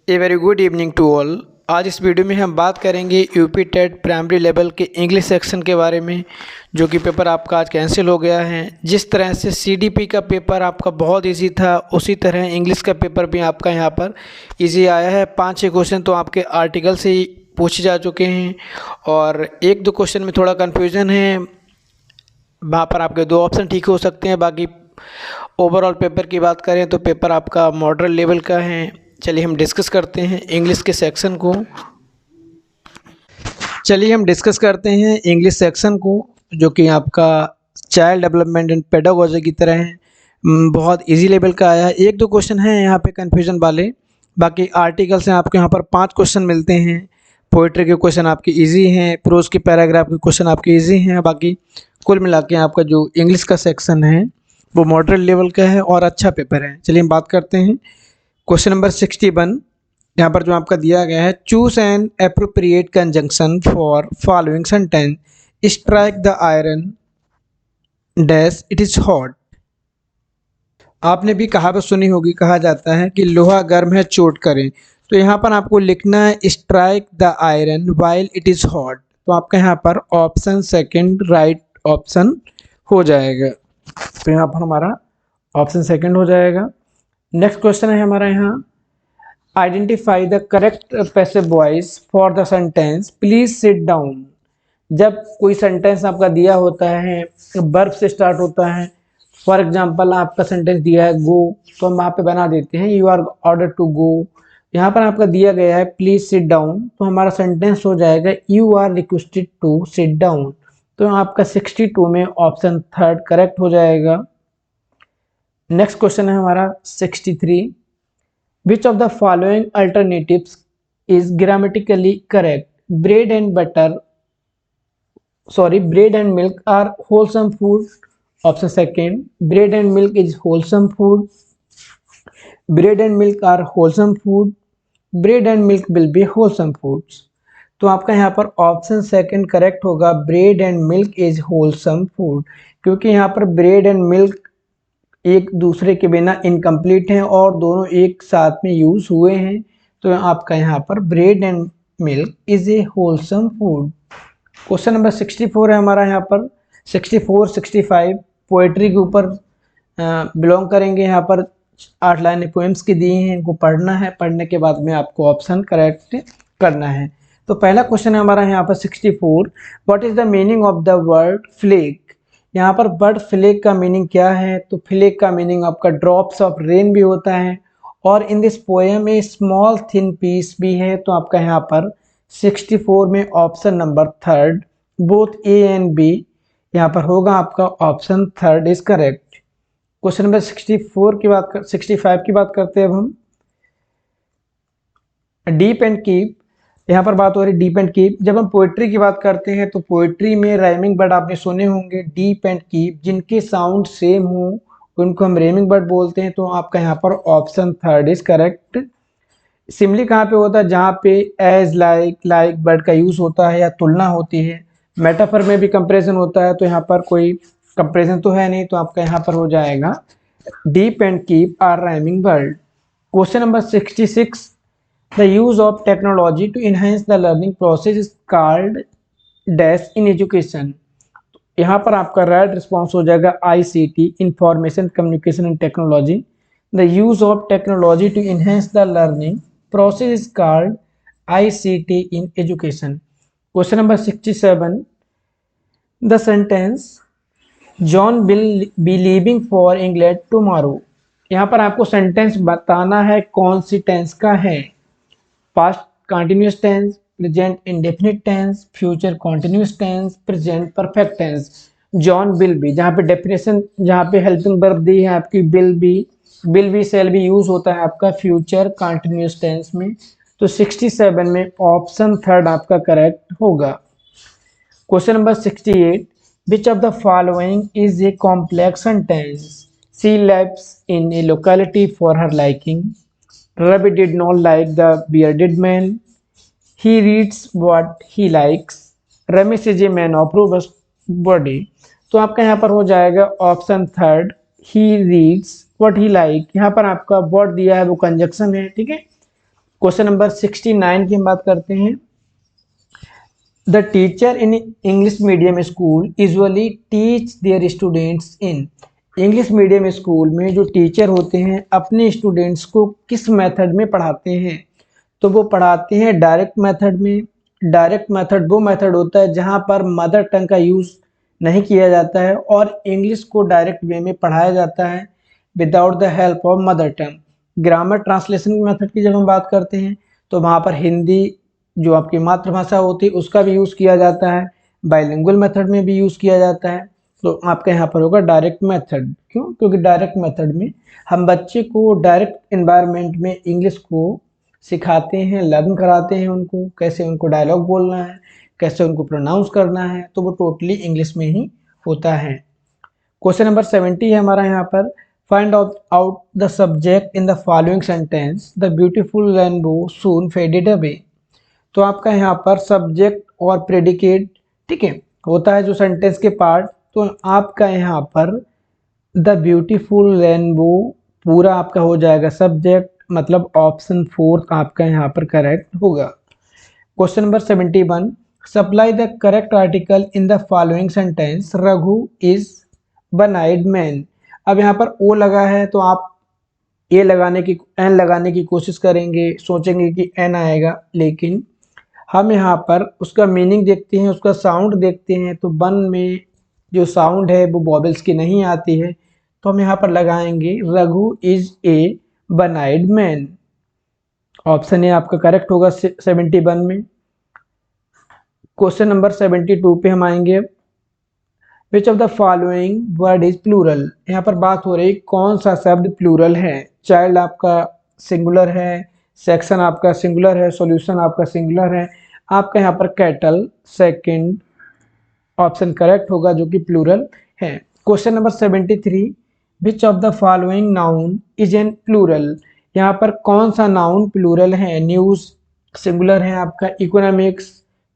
A very good evening to all. आज इस video में हम बात करेंगे यूपी टेट प्राइमरी लेवल के इंग्लिश सेक्शन के बारे में, जो कि पेपर आपका आज कैंसिल हो गया है। जिस तरह से सीडीपी का पेपर आपका बहुत इजी था, उसी तरह इंग्लिश का पेपर भी आपका यहाँ पर इजी आया है। 5-6 क्वेश्चन तो आपके आर्टिकल से ही पूछे जा चुके हैं और 1-2 क्वेश्चन में थोड़ा कन्फ्यूज़न है। वहाँ पर आपके 2 ऑप्शन ठीक हो सकते हैं। बाकी ओवरऑल पेपर की बात करें तो पेपर आपका मॉडरेट लेवल का है। चलिए हम डिस्कस करते हैं इंग्लिश के सेक्शन को। जो कि आपका चाइल्ड डेवलपमेंट एंड पेडागोजी की तरह है। बहुत इजी लेवल का आया है। 1-2 क्वेश्चन हैं यहाँ पे कन्फ्यूजन वाले। बाकी आर्टिकल से आपको यहाँ पर 5 क्वेश्चन मिलते हैं। पोइट्री के क्वेश्चन आपके इजी हैं, प्रोज के पैराग्राफ के क्वेश्चन आपके इजी हैं। बाकी कुल मिला के आपका जो इंग्लिश का सेक्शन है वो मॉडरेट लेवल का है और अच्छा पेपर है। चलिए हम बात करते हैं। क्वेश्चन नंबर 61 यहाँ पर जो आपका दिया गया है, choose an appropriate conjunction for following sentence, strike the iron dash it is hot. आपने भी कहावत सुनी होगी, कहा जाता है कि लोहा गर्म है चोट करे। तो यहाँ पर आपको लिखना है strike the iron while it is hot. तो आपका यहाँ पर ऑप्शन सेकंड राइट ऑप्शन हो जाएगा। तो यहाँ पर हमारा ऑप्शन सेकंड हो जाएगा। नेक्स्ट क्वेश्चन है हमारा यहाँ, identify the correct passive voice for the sentence please sit down. जब कोई सेंटेंस आपका दिया होता है, वर्ब से स्टार्ट होता है। फॉर एग्जांपल आपका सेंटेंस दिया है गो, तो हम वहाँ पे बना देते हैं you are order to go. यहाँ पर आपका दिया गया है प्लीज सिट डाउन, तो हमारा सेंटेंस हो जाएगा you are requested to sit down. तो आपका 62 में ऑप्शन थर्ड करेक्ट हो जाएगा। नेक्स्ट क्वेश्चन है हमारा 63, which of the following alternatives is grammatically correct. Bread and milk are wholesome food. Option second, bread and milk is wholesome food. Bread and milk are wholesome food. Bread and milk will be wholesome foods. तो आपका यहाँ पर option second correct होगा, bread and milk is wholesome food, क्योंकि यहाँ पर bread and milk एक दूसरे के बिना इनकम्प्लीट हैं और दोनों एक साथ में यूज हुए हैं। तो आपका यहाँ पर bread and milk is a wholesome food. Question number 64 है हमारा यहाँ पर। 64, 65 पोएट्री के ऊपर बिलोंग करेंगे। यहाँ पर 8 लाइनें पोएम्स की दी हैं, इनको पढ़ना है। पढ़ने के बाद में आपको ऑप्शन करेक्ट करना है। तो पहला क्वेश्चन है हमारा यहाँ पर 64, what is the meaning of the word flake. यहाँ पर बर्ड फ्लेक का मीनिंग क्या है, तो फ्लेक का मीनिंग आपका ड्रॉप्स ऑफ रेन भी होता है और in this poem a small thin piece भी है। तो आपका यहाँ पर 64 में option number third both A and B यहाँ पर होगा। आपका option third is correct. Question number 65 की बात करते हैं अब हम। डीप एंड कीप, यहाँ पर बात हो रही डीप एंड कीप। जब हम पोएट्री की बात करते हैं तो पोएट्री में राइमिंग वर्ड आपने सुने होंगे डीप एंड कीप, जिनके साउंड सेम हो उनको हम राइमिंग वर्ड बोलते हैं। तो आपका यहाँ पर option third is correct. Simile कहाँ पे होता है, जहाँ पे एज लाइक वर्ड का यूज होता है या तुलना होती है। मेटाफर में भी कंपेरिजन होता है, तो यहाँ पर कोई कंपेरिजन तो है नहीं, तो आपका यहाँ पर हो जाएगा deep and keep our rhyming word. Question number 66, the use of technology to enhance the learning process is called dash in education। यहाँ पर आपका राइट रिस्पॉन्स हो जाएगा ICT, information communication and technology. The use of technology to enhance the learning process is called ICT in education. Question number 67, the sentence John will be leaving for England tomorrow. यहाँ पर आपको sentence बताना है कौन सी tense का है। Past continuous tense, present indefinite tense, future continuous tense, present perfect tense. John will be, जहाँ पे डेफिनेशन, जहाँ पे हेल्पिंग वर्ब दी है आपकी will be shall be use होता है आपका फ्यूचर कंटिन्यूस टेंस में। तो 67 में ऑप्शन थर्ड आपका करेक्ट होगा। Question number 68, which of the following is a complex sentence. She lives in a locality for her liking. Ravi did not like the bearded man. He reads what he likes. Ramesh is a man of robust body. तो आपका यहाँ पर हो जाएगा option third, he reads what he like। यहाँ पर आपका what दिया है वो कंजक्शन है, ठीक है। क्वेश्चन नंबर 69 की हम बात करते हैं। The teacher in English medium school usually teach their students in. English medium school में जो टीचर होते हैं अपने स्टूडेंट्स को किस मेथड में पढ़ाते हैं? तो वो पढ़ाते हैं डायरेक्ट मेथड में। डायरेक्ट मेथड वो मेथड होता है जहाँ पर मदर टंग का यूज़ नहीं किया जाता है और इंग्लिश को डायरेक्ट वे में पढ़ाया जाता है without the help of mother tongue. Grammar translation method की जब हम बात करते हैं तो वहाँ पर हिंदी जो आपकी मातृभाषा होती है उसका भी यूज़ किया जाता है, बाइलिंगुअल मेथड में भी यूज़ किया जाता है। तो आपका यहाँ पर होगा डायरेक्ट मेथड। क्यों? क्योंकि डायरेक्ट मेथड में हम बच्चे को डायरेक्ट इन्वायरमेंट में इंग्लिश को सिखाते हैं, लर्न कराते हैं उनको, कैसे उनको डायलॉग बोलना है, कैसे उनको प्रोनाउंस करना है, तो वो टोटली इंग्लिश में ही होता है। क्वेश्चन नंबर 70 है हमारा यहाँ पर, find out the subject in the following sentence, the beautiful rainbow soon faded away. तो आपका यहाँ पर सब्जेक्ट और प्रेडिकेट, ठीक है, होता है जो सेंटेंस के पार्ट। तो आपका यहाँ पर द ब्यूटीफुल रेनबो पूरा आपका हो जाएगा सब्जेक्ट, मतलब ऑप्शन 4 आपका यहाँ पर करेक्ट होगा। Question number 71, supply the correct article in the following sentence, Raghu is one eyed man. अब यहाँ पर ओ लगा है तो आप ए लगाने की एन लगाने की कोशिश करेंगे, सोचेंगे कि एन आएगा, लेकिन हम यहाँ पर उसका मीनिंग देखते हैं, उसका साउंड देखते हैं, तो वन में जो साउंड है वो वॉवेल्स की नहीं आती है, तो हम यहाँ पर लगाएंगे Raghu is a one eyed man. Option A आपका करेक्ट होगा 71 में। क्वेश्चन नंबर 72 पे हम आएंगे, which of the following word is plural. यहाँ पर बात हो रही कौन सा शब्द प्लूरल है। चाइल्ड आपका सिंगुलर है, सेक्शन आपका सिंगुलर है, सॉल्यूशन आपका सिंगुलर है, आपका यहाँ पर कैटल सेकंड ऑप्शन करेक्ट होगा जो कि प्लूरल है। Question number 73, which of the following noun is an plural. यहाँ पर कौन सा नाउन प्लूरल है। न्यूज़ सिंगुलर है आपका, इकोनॉमिक्स,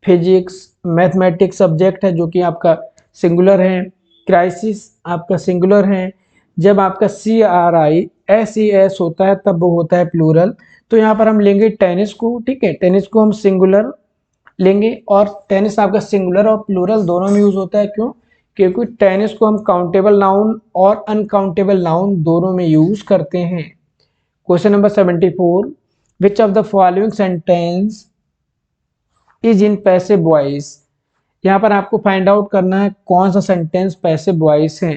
फिजिक्स, मैथमेटिक्स सब्जेक्ट है जो कि आपका सिंगुलर है, क्राइसिस आपका सिंगुलर है। जब आपका CRISES होता है तब वो होता है प्लूरल। तो यहाँ पर हम लेंगे टेनिस को, ठीक है, टेनिस को हम सिंगुलर लेंगे और टेनिस आपका सिंगुलर और प्लूरल दोनों में यूज होता है। क्यों? क्योंकि टेनिस को हम काउंटेबल नाउन और अनकाउंटेबल नाउन दोनों में यूज करते हैं। Question number 74, which of the following sentence is in passive voice. यहाँ पर आपको फाइंड आउट करना है कौन सा सेंटेंस पैसिव वॉइस है।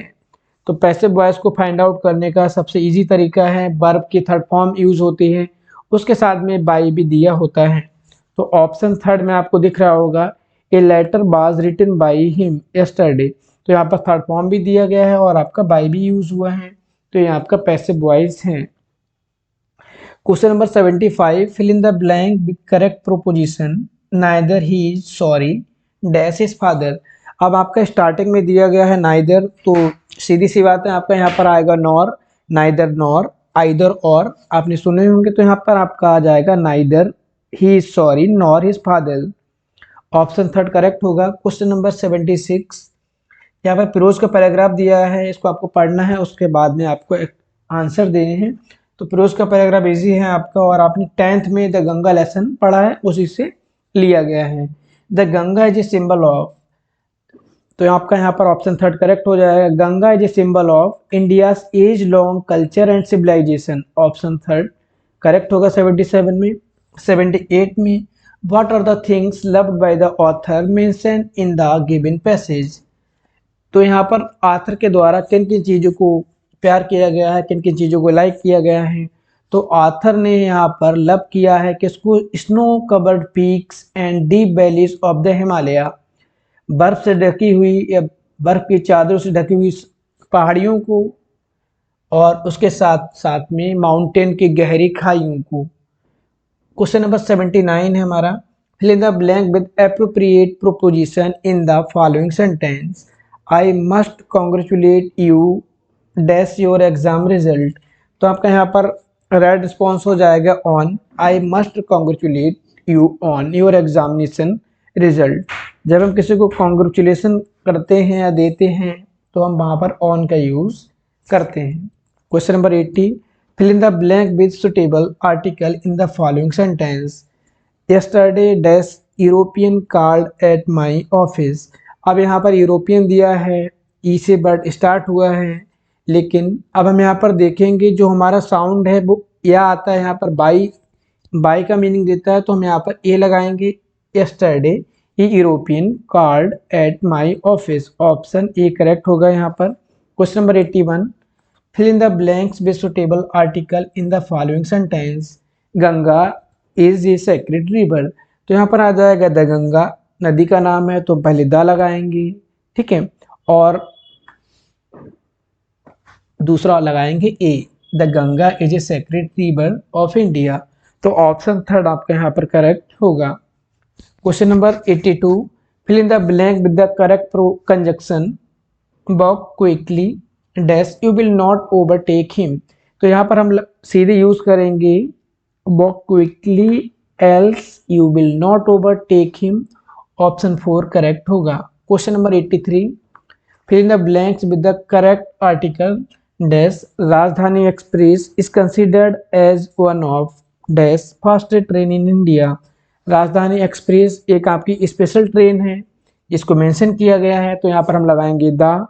तो पैसिव वॉइस को फाइंड आउट करने का सबसे इजी तरीका है, वर्ब की थर्ड फॉर्म यूज होती है, उसके साथ में बाई भी दिया होता है। तो ऑप्शन 3 में आपको दिख रहा होगा, a letter was written by him yesterday. तो यहाँ पर थर्ड फॉर्म भी दिया गया है और आपका बाई भी यूज हुआ है, तो ये आपका पैसिव वॉइस है। Question number 75, fill in the blank with correct proposition, neither he is sorry dash is father. अब आपका स्टार्टिंग में दिया गया है नाइदर, तो सीधी सी बात है आपका यहाँ पर आएगा नॉर, नाइदर नॉर, आइदर और आपने सुने होंगे, तो यहाँ पर आपका आ जाएगा neither he is sorry nor his father. Option 3 correct होगा। क्वेश्चन नंबर 76, यहाँ पर फिरोज का पैराग्राफ दिया है, इसको आपको पढ़ना है, उसके बाद में आपको एक आंसर देने हैं। तो फिरोज का पैराग्राफ इजी है आपका, और आपने 10th में द गंगा लेसन पढ़ा है, उसी से लिया गया है। The Ganga is a symbol of, तो आपका यहाँ पर ऑप्शन 3 करेक्ट हो जाएगा। Ganga is a symbol of India's age long culture and civilisation. Option 3 correct होगा 77 में। 78 में, what are the things loved by the author mention in the given passage. तो यहाँ पर ऑथर के द्वारा किन किन चीज़ों को प्यार किया गया है, किन किन चीज़ों को लाइक किया गया है। तो ऑथर ने यहाँ पर लव किया है किसको, snow covered peaks and deep valleys of the Himalaya, बर्फ से ढकी हुई या बर्फ की चादरों से ढकी हुई पहाड़ियों को, और उसके साथ साथ में माउंटेन की गहरी खाइयों को। क्वेश्चन नंबर 79 है हमारा, fill in the blank with appropriate proposition in the following sentence, I must congratulate you dash your exam result. तो आपका यहाँ पर राइट रिस्पॉन्स हो जाएगा on, I must congratulate you on your examination result. जब हम किसी को कॉन्ग्रेचुलेशन करते हैं या देते हैं तो हम वहाँ पर ऑन का यूज़ करते हैं। Question number 80, fill in the blank with suitable article in the following sentence. Yesterday dash European called at my office. अब यहाँ पर यूरोपियन दिया है, ई से वर्ड स्टार्ट हुआ है, लेकिन अब हम यहाँ पर देखेंगे जो हमारा साउंड है वो या आता है यहाँ पर बाई का मीनिंग देता है, तो हम यहाँ पर ए लगाएंगे। yesterday ये European called at my office, option A correct होगा यहाँ पर। Question number 81, fill in the blanks with suitable article in the following sentence. Ganga is a sacred river. तो यहाँ पर आ जाएगा द गंगा, नदी का नाम है तो पहले द लगाएंगे, ठीक है, और दूसरा लगाएंगे a, the Ganga is a sacred river of India. तो ऑप्शन थर्ड आपका यहाँ पर करेक्ट होगा। Question number 82, fill in the blank with the correct conjunction. Walk quickly dash you will not overtake him. तो यहाँ पर हम सीधे यूज करेंगे walk quickly else you will not overtake him, option 4 correct होगा। Question number 83, fill in the blanks with the correct article dash Rajdhani express is considered as one of dash fastest train in India. Rajdhani Express एक आपकी special train है जिसको mention किया गया है, तो यहाँ पर हम लगाएंगे द,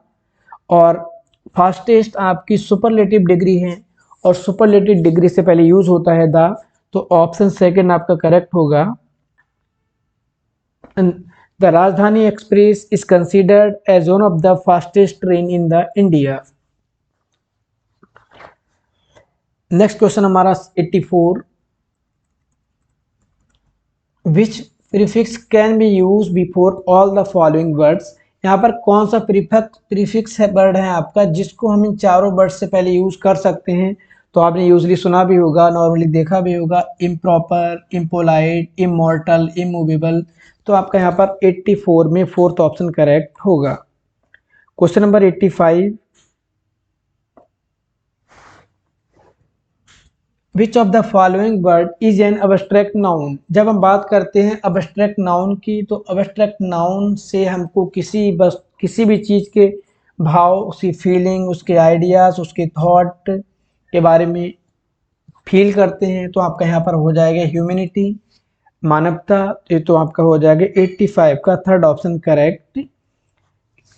और फास्टेस्ट आपकी सुपरलेटिव डिग्री है और सुपरलेटिव डिग्री से पहले यूज होता है द, तो ऑप्शन सेकंड आपका करेक्ट होगा। The Rajdhani express is considered as one of the fastest train in the India. Next question हमारा 84, which prefix can be use before all the following words. यहाँ पर कौन सा प्रीफिक्स है वर्ड है आपका जिसको हम इन चारों वर्ड से पहले यूज कर सकते हैं। तो आपने यूजली सुना भी होगा, नॉर्मली देखा भी होगा, इम्प्रॉपर, इम्पोलाइट, इमॉर्टल, इमूवेबल। तो आपका यहाँ पर 84 में फोर्थ ऑप्शन करेक्ट होगा। Question number 85, which of the following word is an abstract noun. जब हम बात करते हैं अब्स्ट्रैक्ट नाउन की, तो अब्स्ट्रैक्ट नाउन से हमको किसी भी चीज़ के भाव, उसकी फीलिंग, उसके आइडियाज़, उसके थॉट के बारे में फील करते हैं, तो आपका यहाँ पर हो जाएगा ह्यूमैनिटी, मानवता। ये तो आपका हो जाएगा 85 का थर्ड ऑप्शन करेक्ट।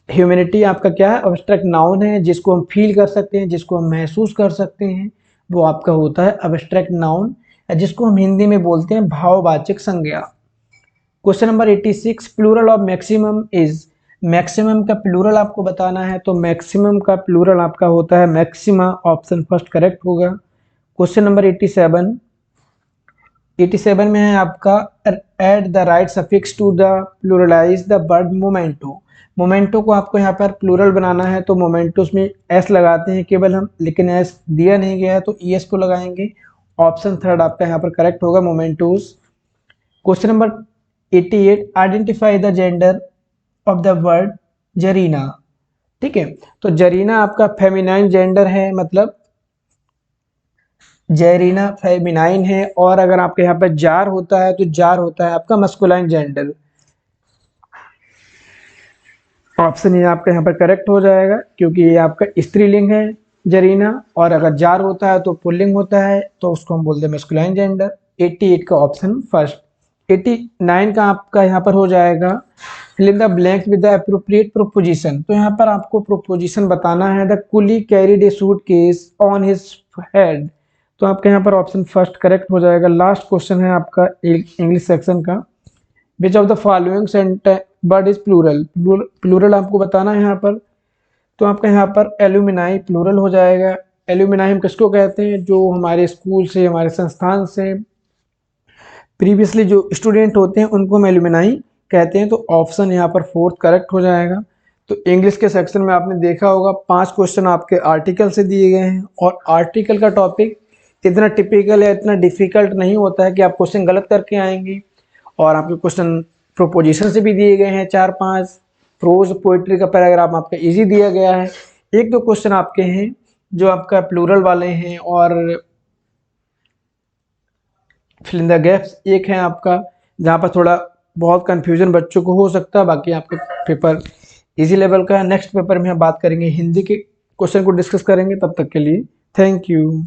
ह्यूमैनिटी आपका क्या है, अब्स्ट्रैक्ट नाउन है जिसको हम फील कर सकते हैं, जिसको हम महसूस कर सकते हैं, वो आपका होता है अब्स्ट्रैक्ट नाउन, जिसको हम हिंदी में बोलते हैं भाववाचक संज्ञा। Question number 86, plural of maximum is. Maximum का प्लूरल आपको बताना है, तो मैक्सिमम का प्लूरल आपका होता है मैक्सिमा, ऑप्शन फर्स्ट करेक्ट होगा। क्वेश्चन नंबर 87 में है आपका add the right suffix to the pluralize the word memento. Memento को आपको यहाँ पर प्लूरल बनाना है, तो मोमेंटोस में एस लगाते हैं केवल हम, लेकिन एस दिया नहीं गया है तो ई एस को लगाएंगे, ऑप्शन थर्ड आपका यहाँ पर करेक्ट होगा, mementos. Question number 88, identify the gender of the word Zarina. ठीक है, तो जरीना आपका फेमिनाइन जेंडर है, मतलब जरीना फेमिनाइन है, और अगर आपके यहाँ पर जार होता है तो जार होता है आपका मस्कुलाइन जेंडर। ऑप्शन ये आपका यहाँ पर करेक्ट हो जाएगा, क्योंकि ये आपका स्त्रीलिंग है जरीना, और अगर जार होता है तो पुल्लिंग होता है, तो उसको हम बोलते हैं मस्कुलाइन जेंडर। 88 का ऑप्शन फर्स्ट। 89 का आपका यहाँ पर हो जाएगा fill in the blanks with the appropriate proposition. तो यहाँ पर आपको प्रोपोजिशन बताना है, the coolie carried a suitcase on his head. तो आपके यहाँ पर ऑप्शन फर्स्ट करेक्ट हो जाएगा। लास्ट क्वेश्चन है आपका इंग्लिश सेक्शन का, which of the following word is plural. Plural आपको बताना है यहाँ पर, तो आपका यहाँ पर एल्यूमिनाई प्लूरल हो जाएगा। एल्यूमिनाई हम किसको कहते हैं, जो हमारे स्कूल से, हमारे संस्थान से प्रीवियसली जो स्टूडेंट होते हैं उनको हम एल्यूमिनाई कहते हैं, तो ऑप्शन यहाँ पर फोर्थ करेक्ट हो जाएगा। तो इंग्लिश के सेक्शन में आपने देखा होगा 5 क्वेश्चन आपके आर्टिकल से दिए गए हैं, और आर्टिकल का टॉपिक इतना टिपिकल है, इतना डिफिकल्ट नहीं होता है कि आप क्वेश्चन गलत करके आएंगे, और आपके क्वेश्चन प्रोपोजिशन से भी दिए गए हैं 4-5, प्रोज पोइट्री का पैराग्राफ आपका इजी दिया गया है। 1-2 क्वेश्चन आपके हैं जो आपका प्लूरल वाले हैं, और फिल इन द गैप्स एक है आपका जहाँ पर थोड़ा बहुत कंफ्यूजन बच्चों को हो सकता है, बाकी आपका पेपर इजी लेवल का है। नेक्स्ट पेपर में हम बात करेंगे हिंदी के क्वेश्चन को डिस्कस करेंगे, तब तक के लिए थैंक यू।